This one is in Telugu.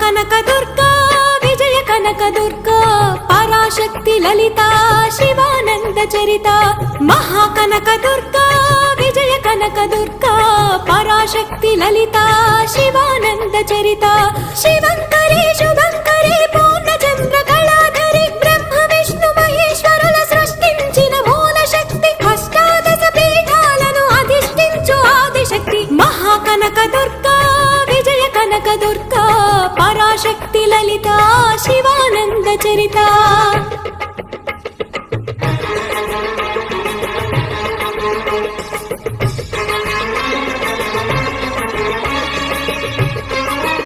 కనక దుర్గా విజయ కనక దుర్గా పరాశక్తి లలిత శివానంద చరిత మహాకనక దుర్గా విజయ కనక దుర్గా పరాశక్తి లలిత శివానంద చరిత శివంకరి శుభంకరి పూర్ణచంద్ర కళాధరి బ్రహ్మ విష్ణు మహేశ్వరుల సృష్టించిన మూల శక్తి అష్టాదశ పీఠాలను అధిష్ఠించు ఆదిశక్తి మహాకనక దుర్గా విజయ కనక దుర్గా పరాశక్తి లలిత శివానంద చరిత